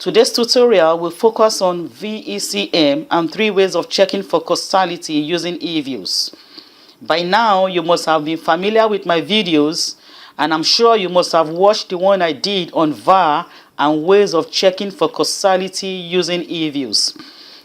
Today's tutorial will focus on VECM and 3 ways of checking for causality using EViews. By now, you must have been familiar with my videos, and I'm sure you must have watched the one I did on VAR and ways of checking for causality using EViews.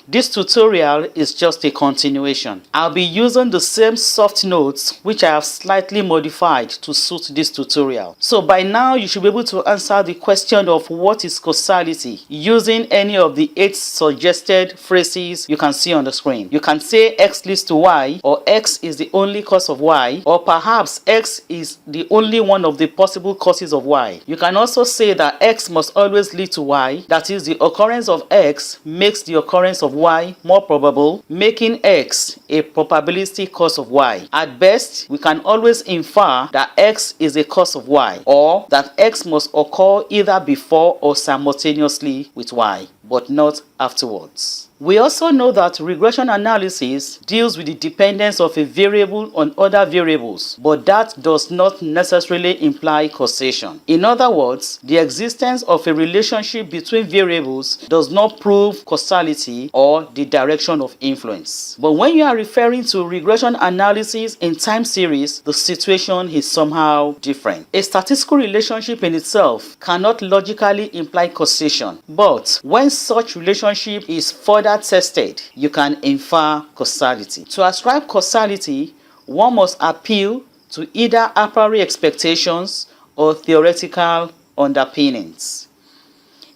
This tutorial is just a continuation. I'll be using the same soft notes which I have slightly modified to suit this tutorial. So by now you should be able to answer the question of what is causality using any of the 8 suggested phrases you can see on the screen. You can say X leads to Y, or X is the only cause of Y, or perhaps X is the only one of the possible causes of Y. You can also say that X must always lead to Y, that is, the occurrence of X makes the occurrence of Y more probable, making X a probabilistic cause of Y. At best, we can always infer that X is a cause of Y, or that X must occur either before or simultaneously with Y, but not afterwards. We also know that regression analysis deals with the dependence of a variable on other variables, but that does not necessarily imply causation. In other words, the existence of a relationship between variables does not prove causality or the direction of influence. But when you are referring to regression analysis in time series, the situation is somehow different. A statistical relationship in itself cannot logically imply causation, but when such relationship is further tested, you can infer causality. To ascribe causality, one must appeal to either a priori expectations or theoretical underpinnings.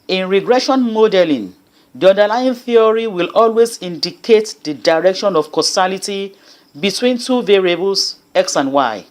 In regression modeling, the underlying theory will always indicate the direction of causality between 2 variables x and y,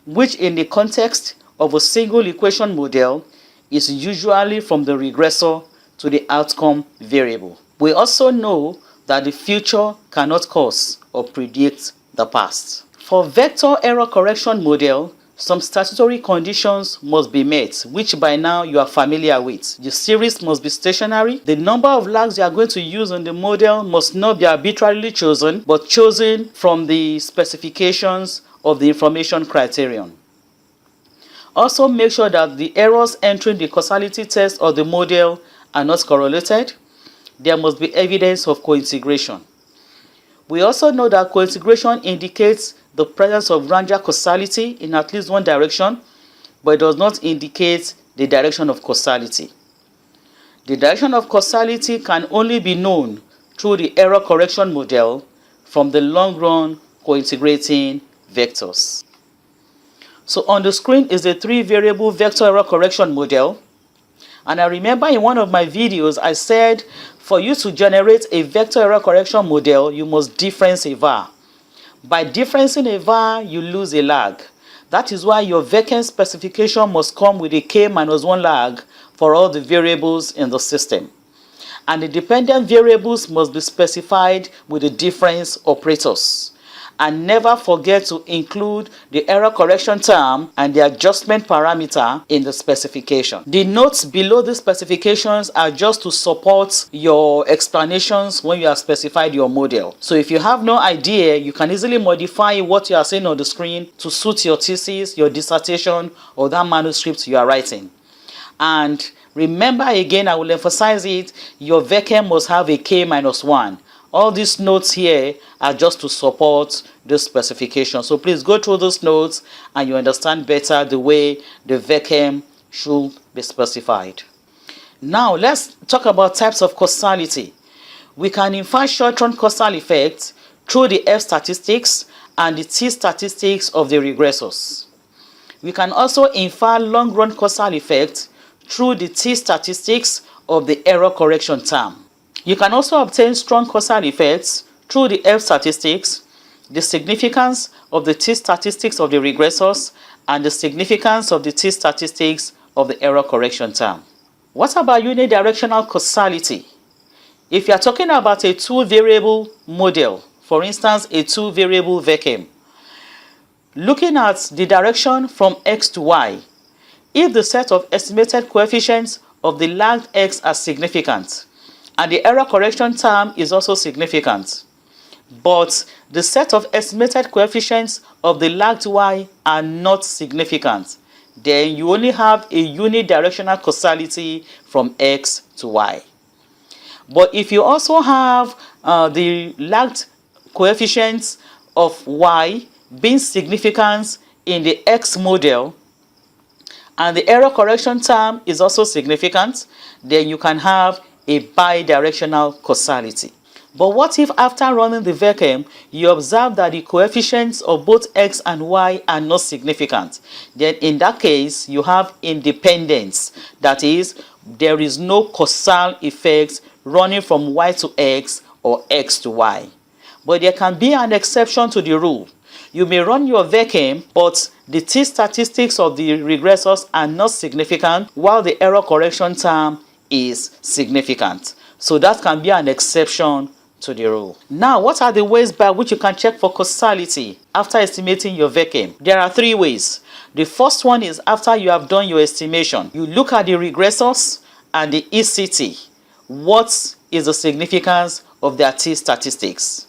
which in the context of a single equation model is usually from the regressor to the outcome variable. We also know that the future cannot cause or predict the past. For vector error correction model, some statutory conditions must be met, which by now you are familiar with. The series must be stationary. The number of lags you are going to use in the model must not be arbitrarily chosen, but chosen from the specifications of the information criterion. Also make sure that the errors entering the causality test of the model are not correlated. There must be evidence of cointegration. We also know that cointegration indicates the presence of Granger causality in at least one direction, but it does not indicate the direction of causality. The direction of causality can only be known through the error correction model from the long-run cointegrating vectors. So on the screen is the 3-variable vector error correction model. And I remember in one of my videos I said for you to generate a vector error correction model, you must difference a var. By differencing a var, you lose a lag. That is why your VECM specification must come with a k-1 lag for all the variables in the system. And the dependent variables must be specified with the difference operators. And never forget to include the error correction term and the adjustment parameter in the specification. The notes below the specifications are just to support your explanations when you have specified your model. So if you have no idea, you can easily modify what you are seeing on the screen to suit your thesis, your dissertation, or that manuscript you are writing. And remember again, I will emphasize it, your VECM must have a k-1. All these notes here are just to support the specification. So please go through those notes and you understand better the way the VECM should be specified. Now let's talk about types of causality. We can infer short-run causal effects through the F statistics and the T statistics of the regressors. We can also infer long-run causal effects through the T statistics of the error correction term. You can also obtain strong causal effects through the F statistics, the significance of the T statistics of the regressors, and the significance of the T statistics of the error correction term. What about unidirectional causality? If you are talking about a 2-variable model, for instance, a 2-variable VECM, looking at the direction from X to Y, if the set of estimated coefficients of the lagged X are significant, and the error correction term is also significant, but the set of estimated coefficients of the lagged y are not significant, then you only have a unidirectional causality from X to Y. But if you also have the lagged coefficients of Y being significant in the X model, and the error correction term is also significant, then you can have a bidirectional causality. But what if after running the VECM, you observe that the coefficients of both X and Y are not significant? Then in that case, you have independence. That is, there is no causal effect running from Y to X or X to Y. But there can be an exception to the rule. You may run your VECM, but the t-statistics of the regressors are not significant, while the error correction term is significant. So that can be an exception to the rule. Now, what are the ways by which you can check for causality after estimating your VECM? There are 3 ways. The first one is after you have done your estimation. You look at the regressors and the ECT. What is the significance of their t-statistics?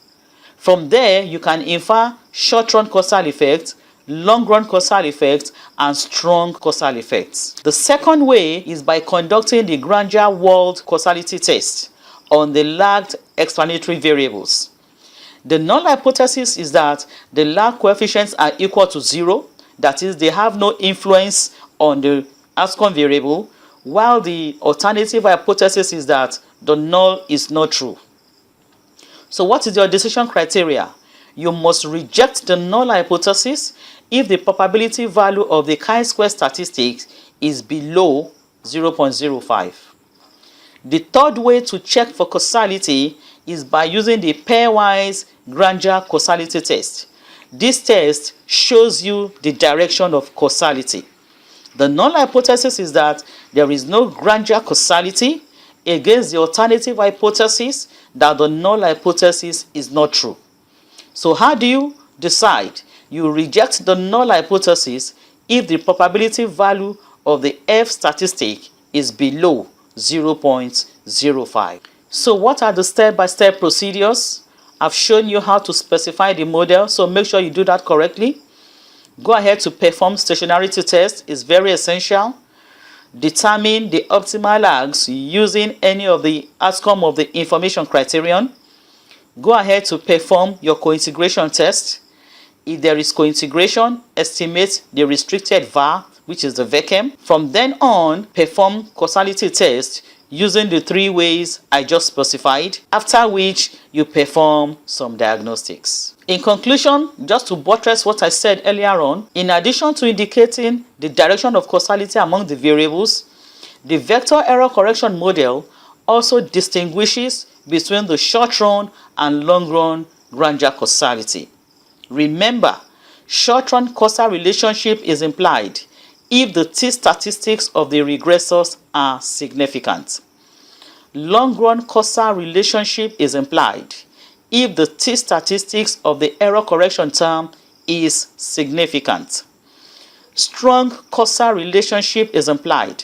From there, you can infer short-run causal effect, long-run causal effect, and strong causal effects. The second way is by conducting the Granger-Wald causality test on the lagged explanatory variables. The null hypothesis is that the lag coefficients are equal to 0, that is, they have no influence on the outcome variable, while the alternative hypothesis is that the null is not true. So what is your decision criteria? You must reject the null hypothesis if the probability value of the chi-square statistics is below 0.05. The third way to check for causality is by using the pairwise Granger causality test. This test shows you the direction of causality. The null hypothesis is that there is no Granger causality against the alternative hypothesis that the null hypothesis is not true. So how do you decide? You reject the null hypothesis if the probability value of the F statistic is below 0.05. So what are the step-by-step procedures? I've shown you how to specify the model, so make sure you do that correctly. Go ahead to perform stationarity test. It's very essential. Determine the optimal lags using any of the outcome of the information criterion. Go ahead to perform your cointegration test. If there is cointegration, estimate the restricted var, which is the VECM. From then on, perform causality test using the 3 ways I just specified, after which you perform some diagnostics. In conclusion, just to buttress what I said earlier on, in addition to indicating the direction of causality among the variables, the vector error correction model also distinguishes between the short-run and long-run Granger causality. Remember, short-run causal relationship is implied if the t-statistics of the regressors are significant. Long-run causal relationship is implied if the t-statistics of the error correction term is significant. Strong causal relationship is implied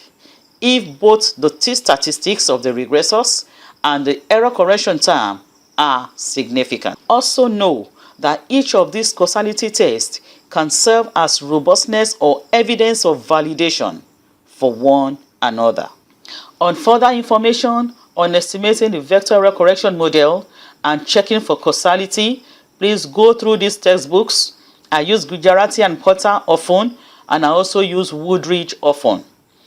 if both the t-statistics of the regressors and the error correction term are significant. Also know that each of these causality tests can serve as robustness or evidence of validation for one another. On further information on estimating the vector error correction model and checking for causality, please go through these textbooks. I use Gujarati and Potter often, and I also use Woodridge often.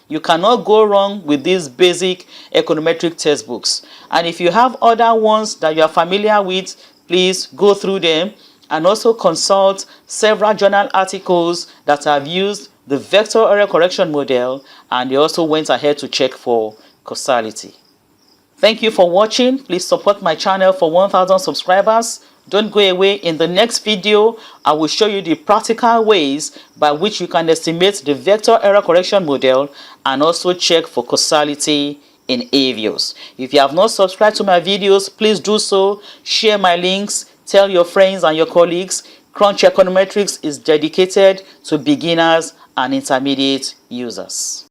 You cannot go wrong with these basic econometric textbooks. And if you have other ones that you are familiar with, please go through them and also consult several journal articles that have used the vector error correction model, and they also went ahead to check for causality. Thank you for watching. Please support my channel for 1,000 subscribers. Don't go away. In the next video, I will show you the practical ways by which you can estimate the vector error correction model and also check for causality in EViews. If you have not subscribed to my videos, please do so. Share my links. Tell your friends and your colleagues. CrunchEconometrix is dedicated to beginners and intermediate users.